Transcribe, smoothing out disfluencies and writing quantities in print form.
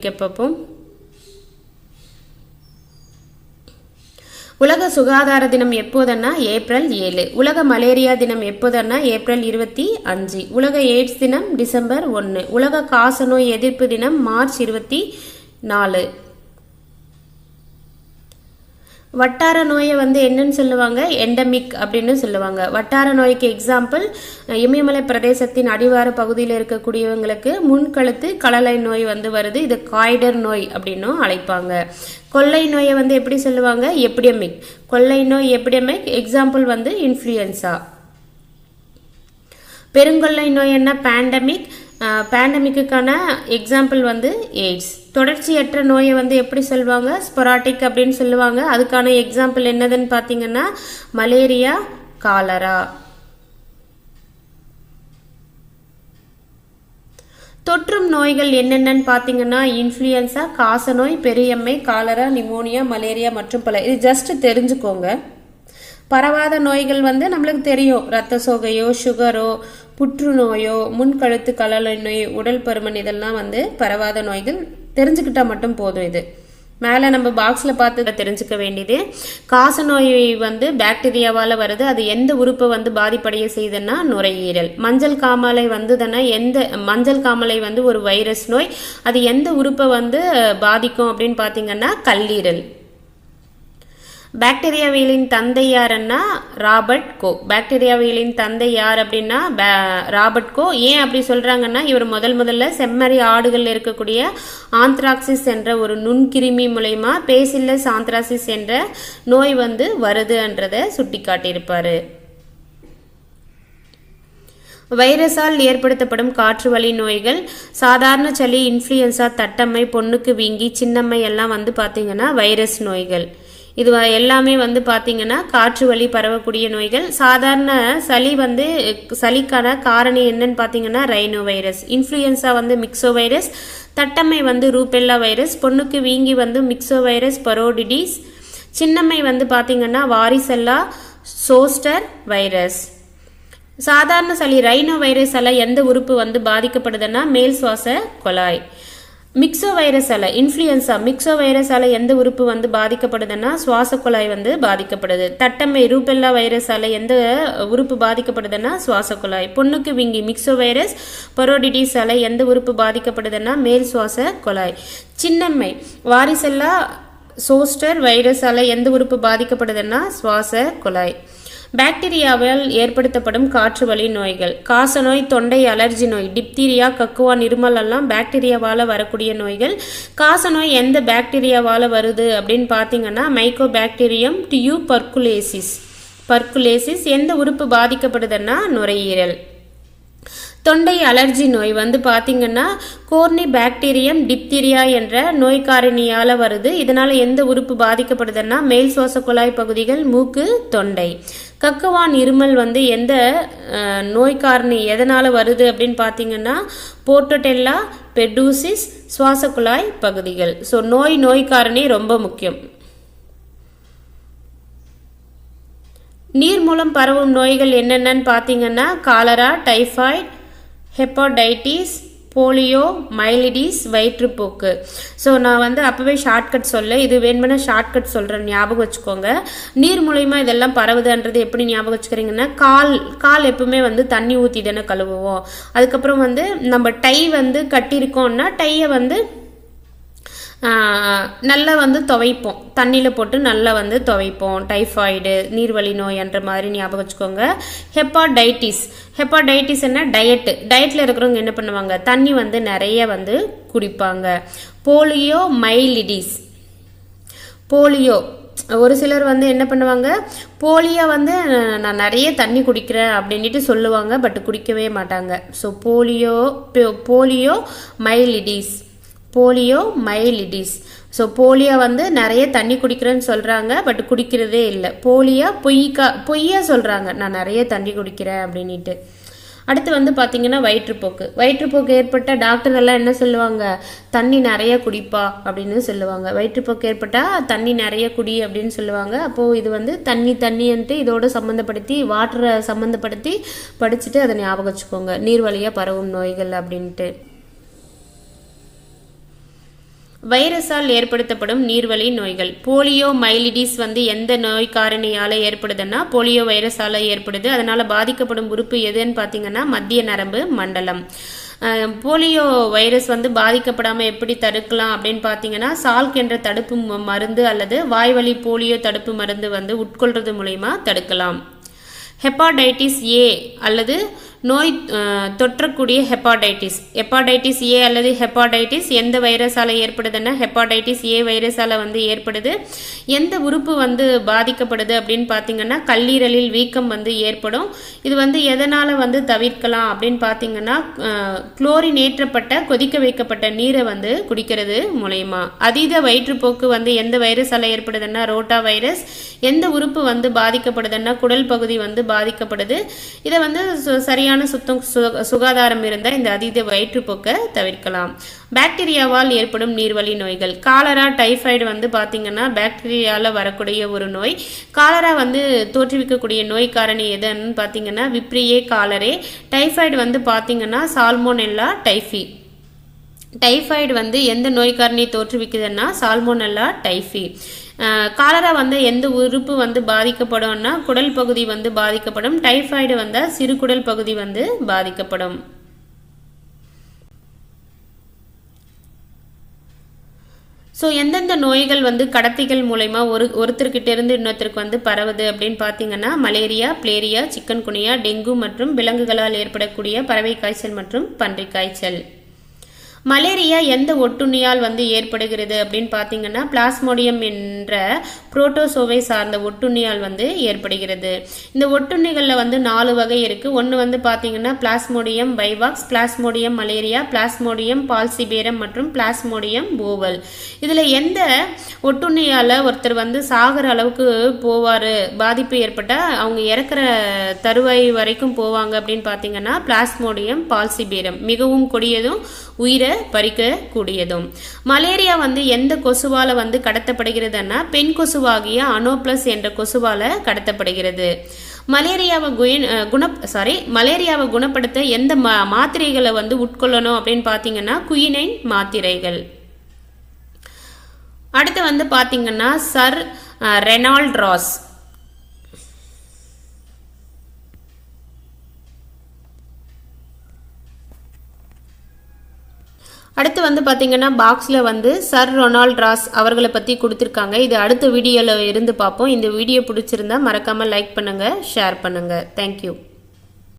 கேட்போம். உலக சுகாதார தினம் எப்போதுன்னா ஏப்ரல் 7. உலக மலேரியா தினம் எப்போதுன்னா ஏப்ரல் 25. உலக எய்ட்ஸ் தினம் டிசம்பர் 1. உலக காசநோய் எதிர்ப்பு தினம் மார்ச் 24. வட்டார நோயை வந்து என்னன்னு சொல்லுவாங்க? எண்டமிக் அப்படின்னு சொல்லுவாங்க. வட்டார நோய்க்கு எக்ஸாம்பிள் இமயமலை பிரதேசத்தின் அடிவார பகுதியில் இருக்கக்கூடியவங்களுக்கு முன்கழுத்து கழலை நோய் வந்து வருது. இது காய்டர் நோய் அப்படின்னும் அழைப்பாங்க. கொள்ளை நோயை வந்து எப்படி சொல்லுவாங்க? எபிடமிக். கொள்ளை நோய் எபிடமிக். எக்ஸாம்பிள் வந்து இன்ஃப்ளூயன்சா. பெருங்கொள்ளை நோய் என்ன? பேண்டமிக். பேண்டமிக்குக்கான எக்ஸாம்பிள் வந்து எய்ட்ஸ். தொடர்ச்சியற்ற நோயை வந்து எப்படி சொல்லுவாங்க? ஸ்பொராட்டிக் அப்படின்னு சொல்லுவாங்க. அதுக்கான எக்ஸாம்பிள் என்னதுன்னு பார்த்தீங்கன்னா மலேரியா, காலரா. தொற்றும் நோய்கள் என்னென்னு பார்த்தீங்கன்னா இன்ஃப்ளூயன்சா, காசநோய், பெரியம்மை, காலரா, நிமோனியா, மலேரியா மற்றும் பல. இது ஜஸ்ட் தெரிஞ்சுக்கோங்க. பரவாத நோய்கள் வந்து நம்மளுக்கு தெரியும். இரத்த சோகையோ, சுகரோ, புற்றுநோயோ, முன்கழுத்து கழலை நோய், உடல் பருமன், இதெல்லாம் வந்து பரவாத நோய்கள். தெரிஞ்சுக்கிட்டா மட்டும் போதும். இது மேலே நம்ம பாக்ஸில் பார்த்து தெரிஞ்சுக்க வேண்டியது. காசநோய் வந்து பாக்டீரியாவால் வருது. அது எந்த உறுப்பை வந்து பாதிப்படைய செய்யுதுன்னா நுரையீரல். மஞ்சள் காமாலை வந்ததுன்னா மஞ்சள் காமாலை வந்து ஒரு வைரஸ் நோய். அது எந்த உறுப்பை வந்து பாதிக்கும் அப்படின்னு பார்த்தீங்கன்னா கல்லீரல். பாக்டீரியாவியலின் தந்தை யாருன்னா ராபர்ட் கோ. பாக்டீரியாவியலின் தந்தை யார் அப்படின்னா ராபர்ட் கோ. ஏன் அப்படி சொல்றாங்கன்னா இவர் முதல்ல செம்மறி ஆடுகள் இருக்கக்கூடிய ஆந்த்ராக்சிஸ் என்ற ஒரு நுண்கிருமி மூலமா பேசில்லஸ் ஆந்த்ராசிஸ் என்ற நோய் வந்து வருதுன்றதை சுட்டி காட்டியிருப்பாரு. வைரஸால் ஏற்படுத்தப்படும் காற்று வழி நோய்கள் சாதாரண சளி, இன்ஃப்ளூயன்சா, தட்டம்மை, பொண்ணுக்கு வீங்கி, சின்னம்மை எல்லாம் வந்து பார்த்தீங்கன்னா வைரஸ் நோய்கள். இது எல்லாமே வந்து பார்த்தீங்கன்னா காற்று வழி பரவக்கூடிய நோய்கள். சாதாரண சளி வந்து சளிக்கான காரணி என்னன்னு பார்த்தீங்கன்னா ரைனோ வைரஸ். இன்ஃப்ளூயன்சா வந்து மிக்சோ வைரஸ். தட்டம்மை வந்து ரூபெல்லா வைரஸ். பொண்ணுக்கு வீங்கி வந்து மிக்சோ வைரஸ் பரோடிடிஸ். சின்னம்மை வந்து பார்த்தீங்கன்னா வாரிசெல்லா சோஸ்டர் வைரஸ். சாதாரண சளி ரைனோ வைரஸால எந்த உறுப்பு வந்து பாதிக்கப்படுதுன்னா மேல் சுவாச குழாய். மிக்சோ வைரஸால இன்ஃப்ளூயன்சா மிக்சோ வைரஸால எந்த உறுப்பு வந்து பாதிக்கப்படுதுன்னா சுவாச குழாய் வந்து பாதிக்கப்படுது. தட்டம்மை ரூபெல்லா வைரஸால எந்த உறுப்பு பாதிக்கப்படுதுன்னா சுவாச குழாய். பொண்ணுக்கு வீங்கி மிக்சோ வைரஸ் பரோடிடிஸால எந்த உறுப்பு பாதிக்கப்படுதுன்னா மேல் சுவாச குழாய். சின்னம்மை வாரிசெல்லா சோஸ்டர் வைரஸால எந்த உறுப்பு பாதிக்கப்படுதுன்னா சுவாச குழாய். பாக்டீரியாவால் ஏற்படுத்தப்படும் காற்று வழி நோய்கள் காசநோய், தொண்டை அலர்ஜி நோய், டிப்தீரியா, கக்குவான், இருமல் எல்லாம் பாக்டீரியாவால் வரக்கூடிய நோய்கள். காசநோய் எந்த பாக்டீரியாவால் வருது அப்படின்னு பார்த்தீங்கன்னா மைக்கோபாக்டீரியம் டியூபர்குலேசிஸ். பர்குலேசிஸ். எந்த உறுப்பு பாதிக்கப்படுதுன்னா நுரையீரல். தொண்டை அலர்ஜி நோய் வந்து பார்த்தீங்கன்னா கோர்னி பாக்டீரியம் டிப்தீரியா என்ற நோய் காரணியால் வருது. இதனால் எந்த உறுப்பு பாதிக்கப்படுதுன்னா மேல் சுவாச குழாய் பகுதிகள், மூக்கு, தொண்டை. கக்குவான் இருமல் வந்து எந்த நோய் காரணி எதனால் வருது அப்படின்னு பார்த்தீங்கன்னா போர்ட்டோடெல்லா பெர்டூசிஸ் சுவாச குழாய் பகுதிகள். ஸோ நோய் காரணி ரொம்ப முக்கியம். நீர் மூலம் பரவும் நோய்கள் என்னென்னு பார்த்தீங்கன்னா காலரா, டைஃபாய்டு, ஹெப்படைட்டிஸ், போலியோ, மைலிடிஸ், வயிற்றுப்போக்கு. ஸோ நான் வந்து அப்போவே ஷார்ட்கட் சொல்ல, இது வேணுமென்னா ஷார்ட்கட் சொல்கிறேன், ஞாபகம் வச்சுக்கோங்க. நீர் மூலயமா இதெல்லாம் பரவுதுன்றது எப்படி ஞாபகம் வச்சுக்கிறீங்கன்னா கால் எப்பவுமே வந்து தண்ணி ஊற்றி தானே கழுவுவோம். அதுக்கப்புறம் வந்து நம்ம டை வந்து கட்டியிருக்கோம்னா டையை வந்து நல்லா வந்து துவைப்போம், தண்ணியில் போட்டு நல்லா வந்து துவைப்போம். டைஃபாய்டு, நீர்வழி நோய் என்ற மாதிரி ஞாபகம் வச்சுக்கோங்க. ஹெப்பாடைட்டிஸ் என்ன? டயட்டில் இருக்கிறவங்க என்ன பண்ணுவாங்க? தண்ணி வந்து நிறைய வந்து குடிப்பாங்க. போலியோ மைலிடிஸ். போலியோ ஒரு சிலர் வந்து என்ன பண்ணுவாங்க, போலியோ வந்து நான் நிறைய தண்ணி குடிக்கிறேன் அப்படின்ட்டு சொல்லுவாங்க, பட் குடிக்கவே மாட்டாங்க. So poliomyelitis. So polio வந்து நிறைய தண்ணி குடிக்கிறேன்னு சொல்கிறாங்க, பட் குடிக்கிறதே இல்லை. போலியோ பொய்யா சொல்கிறாங்க, நான் நிறைய தண்ணி குடிக்கிறேன் அப்படின்ட்டு. அடுத்து வந்து பார்த்தீங்கன்னா வயிற்றுப்போக்கு ஏற்பட்ட டாக்டர் எல்லாம் என்ன சொல்லுவாங்க? தண்ணி நிறைய குடிப்பா அப்படின்னு சொல்லுவாங்க. வயிற்றுப்போக்கு ஏற்பட்டால் தண்ணி நிறைய குடி அப்படின்னு சொல்லுவாங்க. அப்போது இது வந்து தண்ணின்ட்டு இதோட சம்மந்தப்படுத்தி வாட்டரை சம்மந்தப்படுத்தி படிச்சுட்டு அதை ஞாபகம் வச்சுக்கோங்க. நீர் வழியாக பரவும் நோய்கள் அப்படின்ட்டு. வைரஸால் ஏற்படுத்தப்படும் நீர்வழி நோய்கள். போலியோ மைலிடிஸ் வந்து எந்த நோய் காரணியால் ஏற்படுதுன்னா போலியோ வைரஸால் ஏற்படுது. அதனால் பாதிக்கப்படும் உறுப்பு எதுன்னு பார்த்தீங்கன்னா மத்திய நரம்பு மண்டலம். போலியோ வைரஸ் வந்து பாதிக்கப்படாமல் எப்படி தடுக்கலாம் அப்படின்னு பார்த்தீங்கன்னா சால்க் என்ற தடுப்பு மருந்து அல்லது வாய்வழி போலியோ தடுப்பு மருந்து வந்து உட்கொள்றது மூலயமா தடுக்கலாம். ஹெப்பாடைட்டிஸ் ஏ அல்லது நோய் தொற்றக்கூடிய ஹெப்பாடைட்டிஸ் ஏ அல்லது ஹெப்பாடைட்டிஸ் எந்த வைரஸால் ஏற்படுதுன்னா ஹெப்பாடைட்டிஸ் ஏ வைரஸால் வந்து ஏற்படுது. எந்த உறுப்பு வந்து பாதிக்கப்படுது அப்படின்னு பார்த்தீங்கன்னா கல்லீரலில் வீக்கம் வந்து ஏற்படும். இது வந்து எதனால் வந்து தவிர்க்கலாம் அப்படின்னு பார்த்தீங்கன்னா குளோரின் ஏற்றப்பட்ட கொதிக்க வைக்கப்பட்ட நீரை வந்து குடிக்கிறது மூலயமா. அதீத வயிற்றுப்போக்கு வந்து எந்த வைரஸால் ஏற்படுதுன்னா ரோட்டா வைரஸ். எந்த உறுப்பு வந்து பாதிக்கப்படுதுன்னா குடல் பகுதி வந்து பாதிக்கப்படுது. இதை வந்து சரியான சுகாதாரம் இருந்தால் இந்த அதீத வயிற்றுப்போக்கை தவிர்க்கலாம். பாக்டீரியாவால் ஏற்படும் நீர்வழி நோய்கள். காலரா டைஃபாய்டு வந்து பார்த்தீங்கன்னா பாக்டீரியாவில் வரக்கூடிய ஒரு நோய். காலரா வந்து தோற்றுவிக்கக்கூடிய நோய் காரணி எதுன்னு பார்த்தீங்கன்னா விப்ரியே காலரே. டைஃபாய்டு வந்து பார்த்தீங்கன்னா சால்மோனெல்லா டைஃபி. டைஃபாய்டு வந்து எந்த நோய் காரணி தோற்றுவிக்குதுன்னா சால்மோனெல்லா டைஃபி. காலரா வந்து எந்த உறுப்பு வந்து பாதிக்கப்படும்னா குடல் பகுதி வந்து பாதிக்கப்படும். டைஃபாய்டு வந்தால் சிறுகுடல் பகுதி வந்து பாதிக்கப்படும். ஸோ எந்தெந்த நோய்கள் வந்து கடத்திகள் மூலயமா ஒருத்தர்கிட்ட இருந்து இன்னொருத்தருக்கு வந்து பரவுது அப்படின்னு பார்த்தீங்கன்னா மலேரியா, பிளேரியா, சிக்கன்குனியா, டெங்கு மற்றும் விலங்குகளால் ஏற்படக்கூடிய பறவை காய்ச்சல் மற்றும் பன்றி காய்ச்சல். மலேரியா எந்த ஒட்டுண்ணியால் வந்து ஏற்படுகிறது அப்படின்னு பார்த்தீங்கன்னா பிளாஸ்மோடியம் என்ற புரோட்டோசோவை சார்ந்த ஒட்டுண்ணியால் வந்து ஏற்படுகிறது. இந்த ஒட்டுண்ணிகளில் வந்து 4 வகை இருக்குது. ஒன்று வந்து பார்த்தீங்கன்னா plasmodium vivax, plasmodium malariae, plasmodium falciparum மற்றும் பிளாஸ்மோடியம் போவல். இதில் எந்த ஒட்டுண்ணியால் ஒருத்தர் வந்து சாகிற அளவுக்கு போவார், பாதிப்பு ஏற்பட்டால் அவங்க இறக்குற தருவாய் வரைக்கும் போவாங்க அப்படின்னு பார்த்தீங்கன்னா பிளாஸ்மோடியம் பால்சிபேரம் மிகவும் கொடியதும் உயிரை பறிக்கக்கூடியதும். மலேரியா வந்து எந்த கொசுவால வந்து கடத்தப்படுகிறதுன்னா பெண் கொசுவாகிய அனோப்ளஸ் என்ற கொசுவால கடத்தப்படுகிறது. மலேரியாவை குணப்படுத்த எந்த மாத்திரைகளை வந்து உட்கொள்ளணும் அப்படின்னு பார்த்தீங்கன்னா குயினைன் மாத்திரைகள். அடுத்து வந்து பார்த்தீங்கன்னா சர் ரெனால்ட் ராஸ். அடுத்து வந்து பார்த்தீங்கன்னா பாக்ஸில் வந்து சர் ரொனால்ட் ராஸ் அவர்களை பற்றி கொடுத்துருக்காங்க. இது அடுத்த வீடியோவில் இருந்து பார்ப்போம். இந்த வீடியோ பிடிச்சிருந்தா மறக்காமல் லைக் பண்ணுங்கள், ஷேர் பண்ணுங்கள். தேங்க்யூ.